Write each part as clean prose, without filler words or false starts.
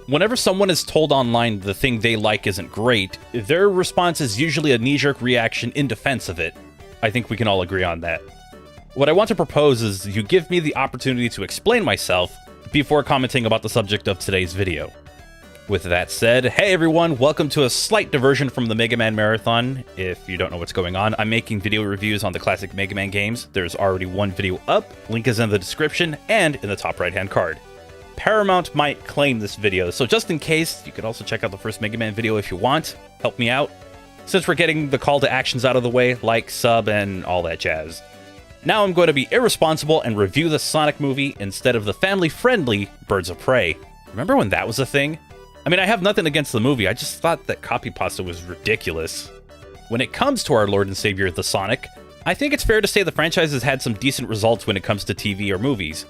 Whenever someone is told online the thing they like isn't great, their response is usually a knee-jerk reaction in defense of it. I think we can all agree on that. What I want to propose is you give me the opportunity to explain myself before commenting about the subject of today's video. With that said, hey everyone, welcome to a slight diversion from the Mega Man Marathon. If you don't know what's going on, I'm making video reviews on the classic Mega Man games. There's already one video up, link is in the description and in the top right hand card. Paramount might claim this video, so just in case, you could also check out the first Mega Man video if you want. Help me out. Since we're getting the call to actions out of the way, like, sub, and all that jazz. Now I'm going to be irresponsible and review the Sonic movie instead of the family-friendly Birds of Prey. Remember when that was a thing? I mean, I have nothing against the movie, I just thought that copy pasta was ridiculous. When it comes to our Lord and Savior, the Sonic, I think it's fair to say the franchise has had some decent results when it comes to TV or movies.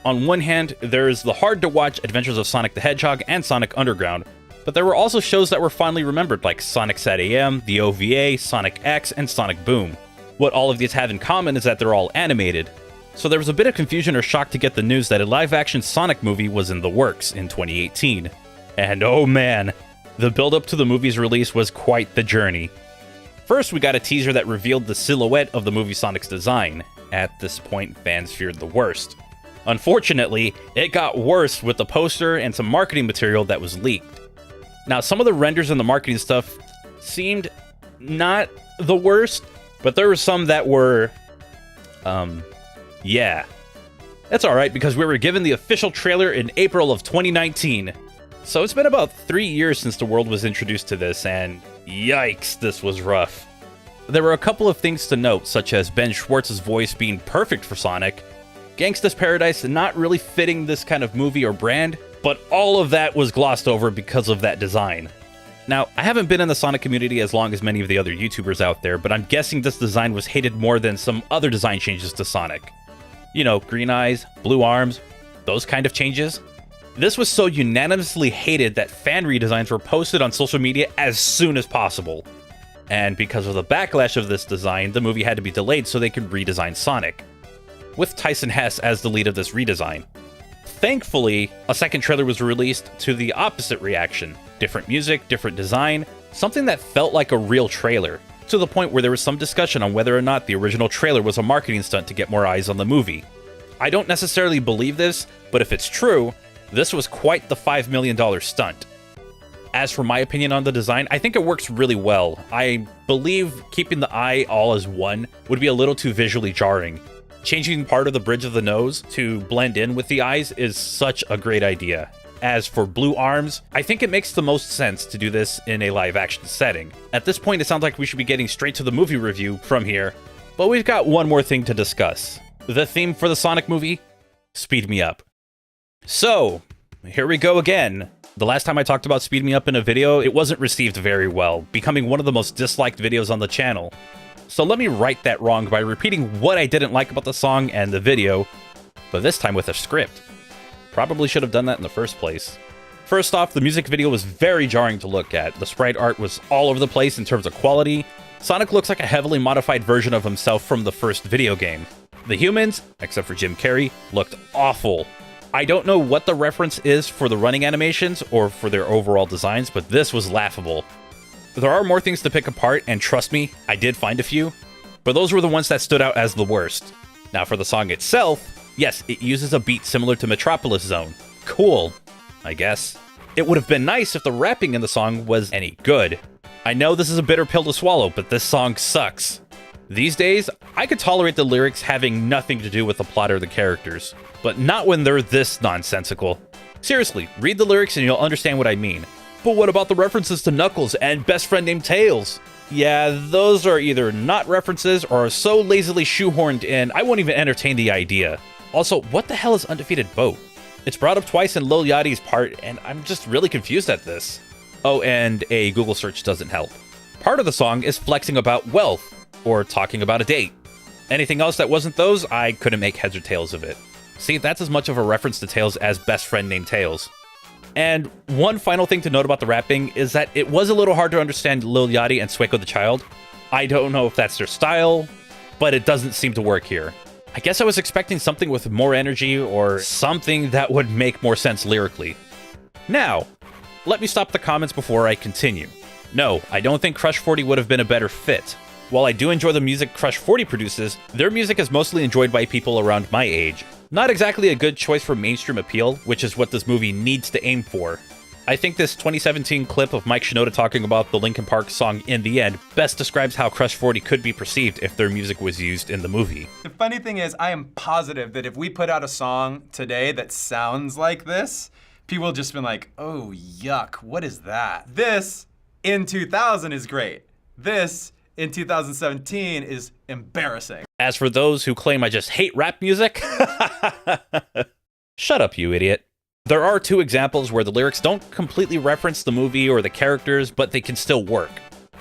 On one hand, there's the hard-to-watch Adventures of Sonic the Hedgehog and Sonic Underground, but there were also shows that were fondly remembered like Sonic Sat AM, the OVA, Sonic X, and Sonic Boom. What all of these have in common is that they're all animated. So there was a bit of confusion or shock to get the news that a live-action Sonic movie was in the works in 2018. And oh man, the build-up to the movie's release was quite the journey. First, we got a teaser that revealed the silhouette of the movie Sonic's design. At this point, fans feared the worst. Unfortunately, it got worse with the poster and some marketing material that was leaked. Now, some of the renders and the marketing stuff seemed not the worst, but there were some that were, yeah. That's alright, because we were given the official trailer in April of 2019. So it's been about 3 years since the world was introduced to this, and yikes, this was rough. There were a couple of things to note, such as Ben Schwartz's voice being perfect for Sonic, Gangsta's Paradise not really fitting this kind of movie or brand, but all of that was glossed over because of that design. Now, I haven't been in the Sonic community as long as many of the other YouTubers out there, but I'm guessing this design was hated more than some other design changes to Sonic. You know, green eyes, blue arms, those kind of changes. This was so unanimously hated that fan redesigns were posted on social media as soon as possible. And because of the backlash of this design, the movie had to be delayed so they could redesign Sonic, with Tyson Hesse as the lead of this redesign. Thankfully, a second trailer was released to the opposite reaction. Different music, different design, something that felt like a real trailer, to the point where there was some discussion on whether or not the original trailer was a marketing stunt to get more eyes on the movie. I don't necessarily believe this, but if it's true, this was quite the $5 million stunt. As for my opinion on the design, I think it works really well. I believe keeping the eye all as one would be a little too visually jarring. Changing part of the bridge of the nose to blend in with the eyes is such a great idea. As for blue arms, I think it makes the most sense to do this in a live-action setting. At this point, it sounds like we should be getting straight to the movie review from here, but we've got one more thing to discuss. The theme for the Sonic movie? Speed Me Up. So, here we go again. The last time I talked about Speed Me Up in a video, it wasn't received very well, becoming one of the most disliked videos on the channel. So let me right that wrong by repeating what I didn't like about the song and the video, but this time with a script. Probably should have done that in the first place. First off, the music video was very jarring to look at. The sprite art was all over the place in terms of quality. Sonic looks like a heavily modified version of himself from the first video game. The humans, except for Jim Carrey, looked awful. I don't know what the reference is for the running animations or for their overall designs, but this was laughable. There are more things to pick apart, and trust me, I did find a few, but those were the ones that stood out as the worst. Now for the song itself, yes, it uses a beat similar to Metropolis Zone. Cool, I guess. It would have been nice if the rapping in the song was any good. I know this is a bitter pill to swallow, but this song sucks. These days, I could tolerate the lyrics having nothing to do with the plot or the characters, but not when they're this nonsensical. Seriously, read the lyrics and you'll understand what I mean. But what about the references to Knuckles and Best Friend Named Tails? Yeah, those are either not references or are so lazily shoehorned in, I won't even entertain the idea. Also, what the hell is Undefeated Boat? It's brought up twice in Lil Yachty's part, and I'm just really confused at this. Oh, and a Google search doesn't help. Part of the song is flexing about wealth, or talking about a date. Anything else that wasn't those, I couldn't make heads or tails of it. See, that's as much of a reference to Tails as Best Friend Named Tails. And one final thing to note about the rapping is that it was a little hard to understand Lil Yachty and Sueko the Child. I don't know if that's their style, but it doesn't seem to work here. I guess I was expecting something with more energy or something that would make more sense lyrically. Now, let me stop the comments before I continue. No, I don't think Crush 40 would have been a better fit. While I do enjoy the music Crush 40 produces, their music is mostly enjoyed by people around my age. Not exactly a good choice for mainstream appeal, which is what this movie needs to aim for. I think this 2017 clip of Mike Shinoda talking about the Linkin Park song In the End best describes how Crush 40 could be perceived if their music was used in the movie. The funny thing is, I am positive that if we put out a song today that sounds like this, people will just be like, oh, yuck, what is that? This, in 2000, is great. This, in 2017, is embarrassing. As for those who claim I just hate rap music, shut up, you idiot. There are two examples where the lyrics don't completely reference the movie or the characters, but they can still work.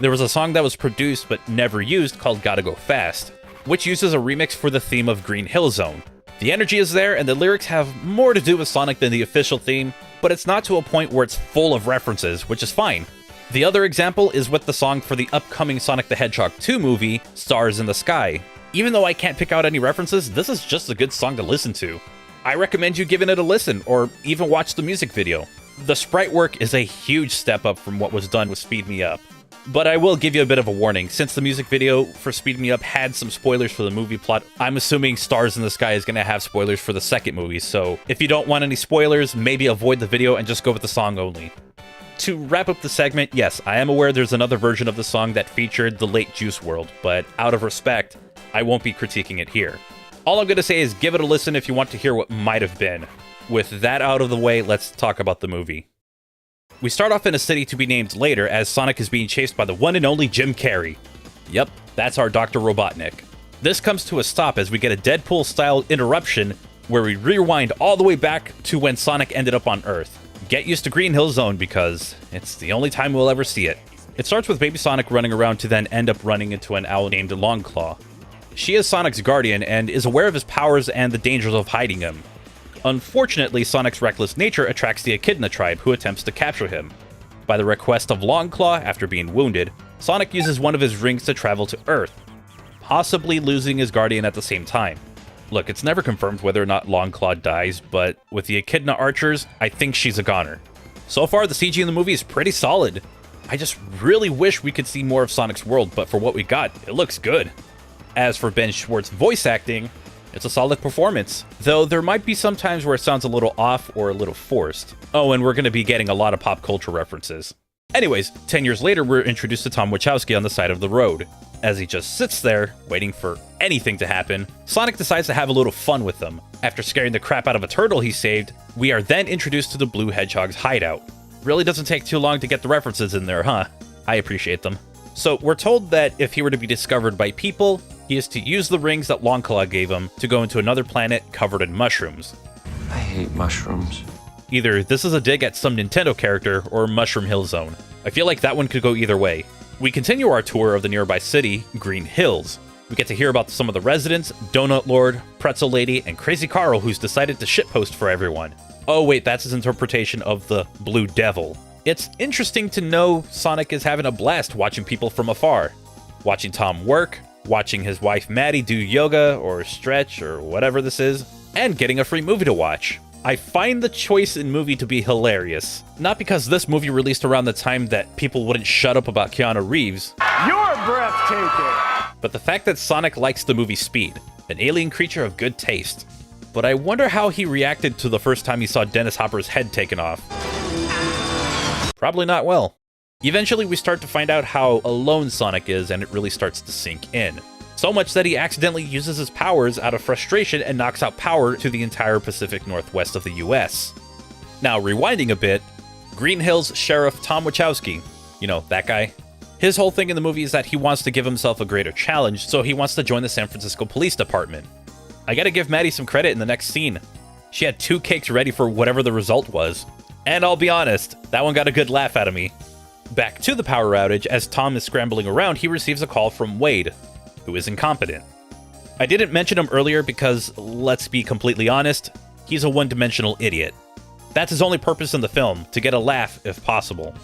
There was a song that was produced but never used called Gotta Go Fast, which uses a remix for the theme of Green Hill Zone. The energy is there, and the lyrics have more to do with Sonic than the official theme, but it's not to a point where it's full of references, which is fine. The other example is with the song for the upcoming Sonic the Hedgehog 2 movie, Stars in the Sky. Even though I can't pick out any references, this is just a good song to listen to. I recommend you giving it a listen, or even watch the music video. The sprite work is a huge step up from what was done with Speed Me Up. But I will give you a bit of a warning, since the music video for Speed Me Up had some spoilers for the movie plot, I'm assuming Stars in the Sky is going to have spoilers for the second movie, so if you don't want any spoilers, maybe avoid the video and just go with the song only. To wrap up the segment, yes, I am aware there's another version of the song that featured the late Juice WRLD, but out of respect, I won't be critiquing it here. All I'm going to say is give it a listen if you want to hear what might have been. With that out of the way, let's talk about the movie. We start off in a city to be named later as Sonic is being chased by the one and only Jim Carrey. Yep, that's our Dr. Robotnik. This comes to a stop as we get a Deadpool-style interruption where we rewind all the way back to when Sonic ended up on Earth. Get used to Green Hill Zone because it's the only time we'll ever see it. It starts with Baby Sonic running around to then end up running into an owl named Longclaw. She is Sonic's guardian and is aware of his powers and the dangers of hiding him. Unfortunately, Sonic's reckless nature attracts the Echidna tribe, who attempts to capture him. By the request of Longclaw, after being wounded, Sonic uses one of his rings to travel to Earth, possibly losing his guardian at the same time. Look, it's never confirmed whether or not Longclaw dies, but with the Echidna archers, I think she's a goner. So far, the CG in the movie is pretty solid. I just really wish we could see more of Sonic's world, but for what we got, it looks good. As for Ben Schwartz's voice acting, it's a solid performance, though there might be some times where it sounds a little off or a little forced. Oh, and we're going to be getting a lot of pop culture references. Anyways, 10 years later, we're introduced to Tom Wachowski on the side of the road. As he just sits there, waiting for anything to happen, Sonic decides to have a little fun with them. After scaring the crap out of a turtle he saved, we are then introduced to the Blue Hedgehog's hideout. Really doesn't take too long to get the references in there, huh? I appreciate them. So we're told that if he were to be discovered by people, he is to use the rings that Longclaw gave him to go into another planet covered in mushrooms. I hate mushrooms. Either this is a dig at some Nintendo character or Mushroom Hill Zone. I feel like that one could go either way. We continue our tour of the nearby city, Green Hills. We get to hear about some of the residents, Donut Lord, Pretzel Lady, and Crazy Carl, who's decided to shitpost for everyone. Oh wait, that's his interpretation of the Blue Devil. It's interesting to know Sonic is having a blast watching people from afar. Watching Tom work, watching his wife Maddie do yoga or stretch or whatever this is, and getting a free movie to watch. I find the choice in movie to be hilarious. Not because this movie released around the time that people wouldn't shut up about Keanu Reeves. You're breathtaking! But the fact that Sonic likes the movie Speed, an alien creature of good taste. But I wonder how he reacted to the first time he saw Dennis Hopper's head taken off. Probably not well. Eventually we start to find out how alone Sonic is, and it really starts to sink in. So much that he accidentally uses his powers out of frustration and knocks out power to the entire Pacific Northwest of the US. Now, rewinding a bit, Green Hills Sheriff Tom Wachowski, you know, that guy. His whole thing in the movie is that he wants to give himself a greater challenge, so he wants to join the San Francisco Police Department. I gotta give Maddie some credit in the next scene. She had 2 cakes ready for whatever the result was. And I'll be honest, that one got a good laugh out of me. Back to the power outage, as Tom is scrambling around, he receives a call from Wade, who is incompetent. I didn't mention him earlier because, let's be completely honest, he's a one-dimensional idiot. That's his only purpose in the film, to get a laugh if possible.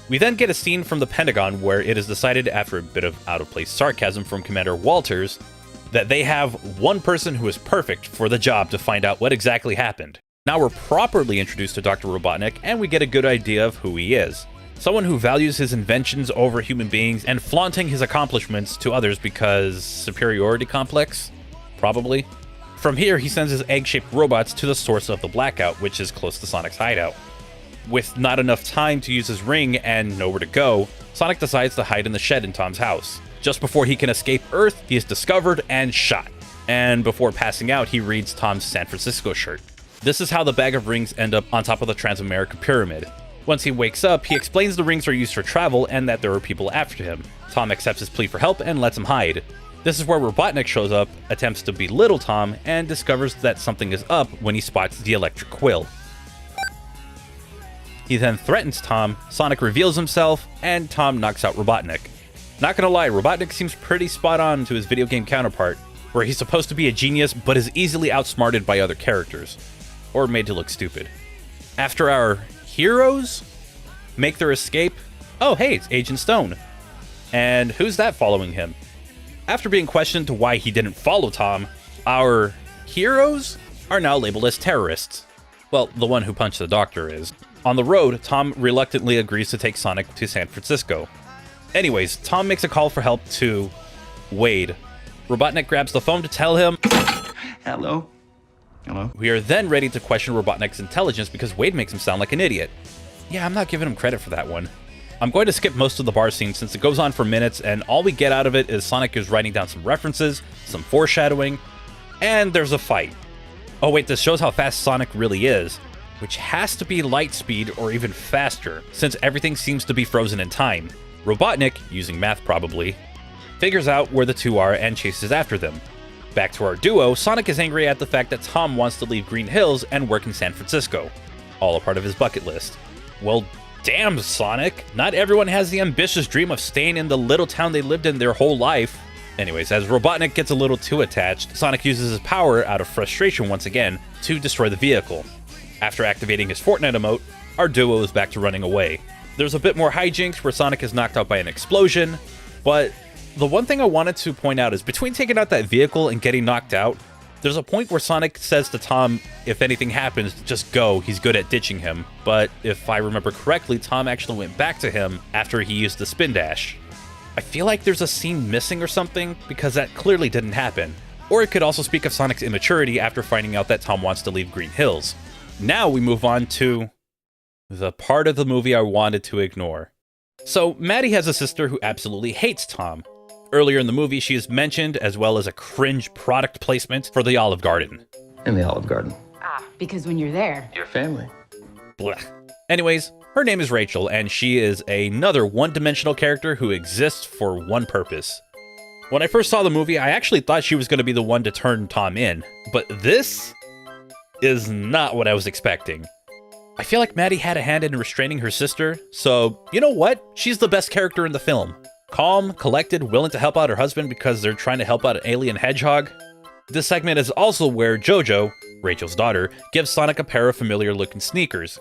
We then get a scene from the Pentagon where it is decided, after a bit of out-of-place sarcasm from Commander Walters, that they have one person who is perfect for the job to find out what exactly happened. Now we're properly introduced to Dr. Robotnik, and we get a good idea of who he is. Someone who values his inventions over human beings and flaunting his accomplishments to others because superiority complex? Probably. From here, he sends his egg-shaped robots to the source of the blackout, which is close to Sonic's hideout. With not enough time to use his ring and nowhere to go, Sonic decides to hide in the shed in Tom's house. Just before he can escape Earth, he is discovered and shot. And before passing out, he reads Tom's San Francisco shirt. This is how the bag of rings end up on top of the Transamerica Pyramid. Once he wakes up, he explains the rings are used for travel and that there are people after him. Tom accepts his plea for help and lets him hide. This is where Robotnik shows up, attempts to belittle Tom, and discovers that something is up when he spots the electric quill. He then threatens Tom, Sonic reveals himself, and Tom knocks out Robotnik. Not gonna lie, Robotnik seems pretty spot on to his video game counterpart, where he's supposed to be a genius but is easily outsmarted by other characters, or made to look stupid. After our heroes make their escape, oh hey, it's Agent Stone. And who's that following him? After being questioned to why he didn't follow Tom, our heroes are now labeled as terrorists. Well, the one who punched the doctor is. On the road, Tom reluctantly agrees to take Sonic to San Francisco. Anyways, Tom makes a call for help to Wade. Robotnik grabs the phone to tell him, Hello? Hello? We are then ready to question Robotnik's intelligence because Wade makes him sound like an idiot. Yeah, I'm not giving him credit for that one. I'm going to skip most of the bar scene since it goes on for minutes and all we get out of it is Sonic is writing down some references, some foreshadowing, and there's a fight. Oh wait, this shows how fast Sonic really is, which has to be light speed or even faster, since everything seems to be frozen in time. Robotnik, using math probably, figures out where the two are and chases after them. Back to our duo, Sonic is angry at the fact that Tom wants to leave Green Hills and work in San Francisco. All a part of his bucket list. Well, damn, Sonic! Not everyone has the ambitious dream of staying in the little town they lived in their whole life. Anyways, as Robotnik gets a little too attached, Sonic uses his power out of frustration once again to destroy the vehicle. After activating his Fortnite emote, our duo is back to running away. There's a bit more hijinks where Sonic is knocked out by an explosion, but the one thing I wanted to point out is between taking out that vehicle and getting knocked out, there's a point where Sonic says to Tom, if anything happens, just go, he's good at ditching him. But if I remember correctly, Tom actually went back to him after he used the spin dash. I feel like there's a scene missing or something, because that clearly didn't happen. Or it could also speak of Sonic's immaturity after finding out that Tom wants to leave Green Hills. Now we move on to the part of the movie I wanted to ignore. So Maddie has a sister who absolutely hates Tom. Earlier in the movie, she is mentioned, as well as a cringe product placement for the Olive Garden. In the Olive Garden. Ah, because when you're there. Your family. Blech. Anyways, her name is Rachel, and she is another one-dimensional character who exists for one purpose. When I first saw the movie, I actually thought she was going to be the one to turn Tom in, but this is not what I was expecting. I feel like Maddie had a hand in restraining her sister, so you know what? She's the best character in the film. Calm, collected, willing to help out her husband because they're trying to help out an alien hedgehog. This segment is also where JoJo, Rachel's daughter, gives Sonic a pair of familiar-looking sneakers.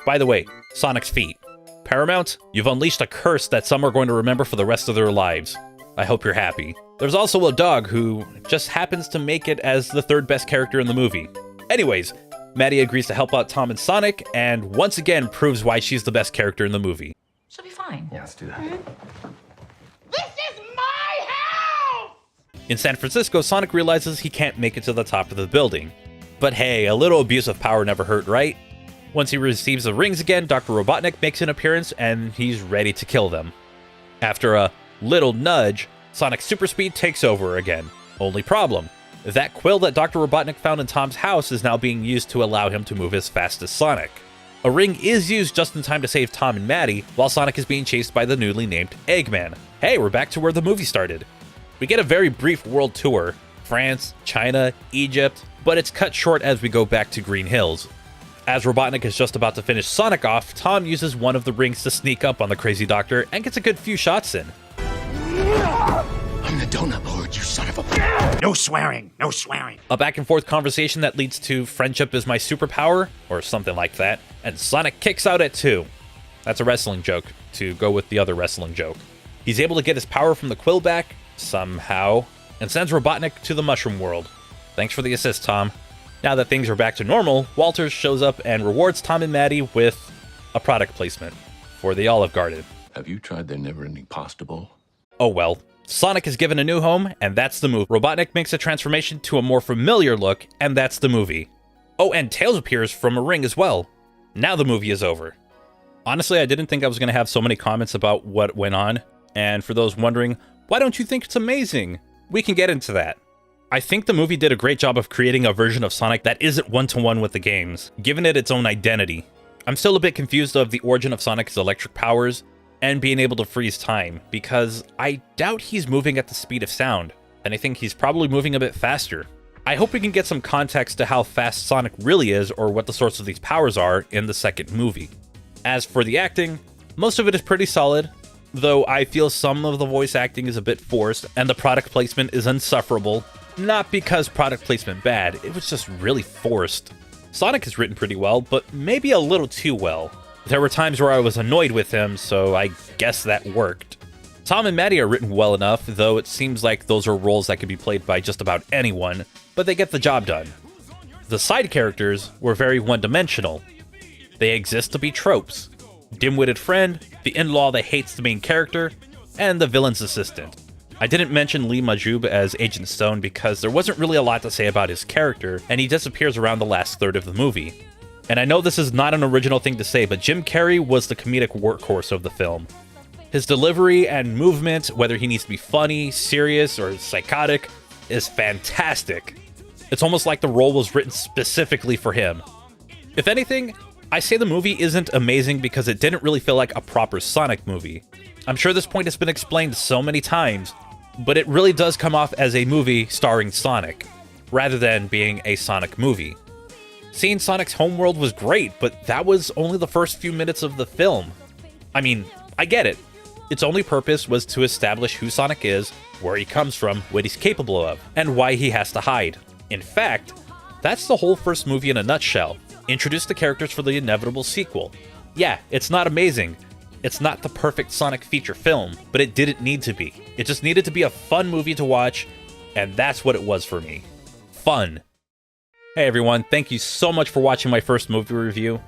By the way, Sonic's feet. Paramount, you've unleashed a curse that some are going to remember for the rest of their lives. I hope you're happy. There's also a dog who just happens to make it as the third best character in the movie. Anyways, Maddie agrees to help out Tom and Sonic, and once again proves why she's the best character in the movie. She'll be fine. Yeah, let's do that. This is my house! In San Francisco, Sonic realizes he can't make it to the top of the building. But hey, a little abuse of power never hurt, right? Once he receives the rings again, Dr. Robotnik makes an appearance and he's ready to kill them. After a little nudge, Sonic's super speed takes over again. Only problem, that quill that Dr. Robotnik found in Tom's house is now being used to allow him to move as fast as Sonic. A ring is used just in time to save Tom and Maddie, while Sonic is being chased by the newly named Eggman. Hey, we're back to where the movie started. We get a very brief world tour, France, China, Egypt, but it's cut short as we go back to Green Hills. As Robotnik is just about to finish Sonic off, Tom uses one of the rings to sneak up on the crazy doctor and gets a good few shots in. I'm the donut lord, you son of a... No swearing, no swearing. A back and forth conversation that leads to friendship is my superpower, or something like that, and Sonic kicks out at 2. That's a wrestling joke, to go with the other wrestling joke. He's able to get his power from the quill back, somehow, and sends Robotnik to the Mushroom World. Thanks for the assist, Tom. Now that things are back to normal, Walters shows up and rewards Tom and Maddie with a product placement for the Olive Garden. Have you tried their never-ending pasta bowl? Oh well. Sonic is given a new home, and that's the movie. Robotnik makes a transformation to a more familiar look, and that's the movie. Oh, and Tails appears from a ring as well. Now the movie is over. Honestly, I didn't think I was going to have so many comments about what went on, and for those wondering, why don't you think it's amazing? We can get into that. I think the movie did a great job of creating a version of Sonic that isn't one-to-one with the games, giving it its own identity. I'm still a bit confused of the origin of Sonic's electric powers, and being able to freeze time, because I doubt he's moving at the speed of sound, and I think he's probably moving a bit faster. I hope we can get some context to how fast Sonic really is or what the source of these powers are in the second movie. As for the acting, most of it is pretty solid, though I feel some of the voice acting is a bit forced and the product placement is insufferable. Not because product placement bad, it was just really forced. Sonic is written pretty well, but maybe a little too well. There were times where I was annoyed with him, so I guess that worked. Tom and Maddie are written well enough, though it seems like those are roles that could be played by just about anyone, but they get the job done. The side characters were very one-dimensional. They exist to be tropes. Dim-witted friend, the in-law that hates the main character, and the villain's assistant. I didn't mention Lee Majub as Agent Stone because there wasn't really a lot to say about his character, and he disappears around the last third of the movie. And I know this is not an original thing to say, but Jim Carrey was the comedic workhorse of the film. His delivery and movement, whether he needs to be funny, serious, or psychotic, is fantastic. It's almost like the role was written specifically for him. If anything, I say the movie isn't amazing because it didn't really feel like a proper Sonic movie. I'm sure this point has been explained so many times, but it really does come off as a movie starring Sonic, rather than being a Sonic movie. Seeing Sonic's homeworld was great, but that was only the first few minutes of the film. I mean, I get it. Its only purpose was to establish who Sonic is, where he comes from, what he's capable of, and why he has to hide. In fact, that's the whole first movie in a nutshell. Introduce the characters for the inevitable sequel. Yeah, it's not amazing. It's not the perfect Sonic feature film, but it didn't need to be. It just needed to be a fun movie to watch, and that's what it was for me. Fun. Hey everyone, thank you so much for watching my first movie review.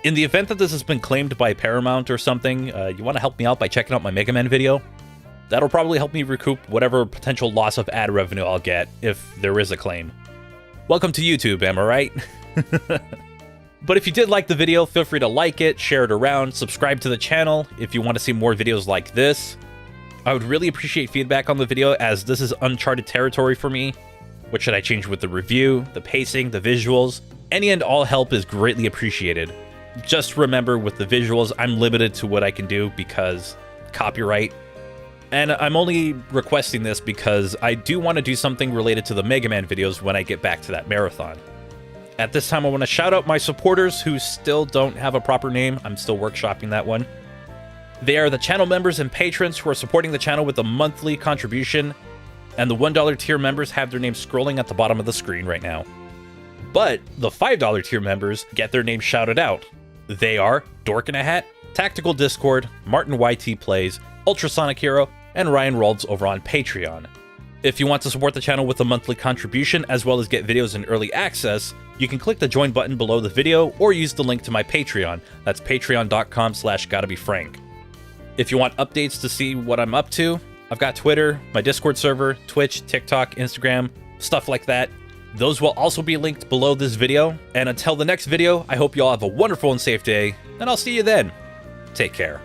In the event that this has been claimed by Paramount or something, you want to help me out by checking out my Mega Man video? That'll probably help me recoup whatever potential loss of ad revenue I'll get, if there is a claim. Welcome to YouTube, am I right? But if you did like the video, feel free to like it, share it around, subscribe to the channel if you want to see more videos like this. I would really appreciate feedback on the video, as this is uncharted territory for me. What should I change with the review, the pacing, the visuals? Any and all help is greatly appreciated. Just remember, with the visuals, I'm limited to what I can do because copyright. And I'm only requesting this because I do want to do something related to the Mega Man videos when I get back to that marathon. At this time, I want to shout out my supporters who still don't have a proper name. I'm still workshopping that one. They are the channel members and patrons who are supporting the channel with a monthly contribution, and the $1 tier members have their names scrolling at the bottom of the screen right now. But the $5 tier members get their names shouted out. They are Dork in a Hat, Tactical Discord, Martin YT Plays, Ultrasonic Hero, and Ryan Rolds over on Patreon. If you want to support the channel with a monthly contribution as well as get videos in early access, you can click the join button below the video or use the link to my Patreon. That's patreon.com/GottaBeFrank. If you want updates to see what I'm up to, I've got Twitter, my Discord server, Twitch, TikTok, Instagram, stuff like that. Those will also be linked below this video. And until the next video, I hope you all have a wonderful and safe day, and I'll see you then. Take care.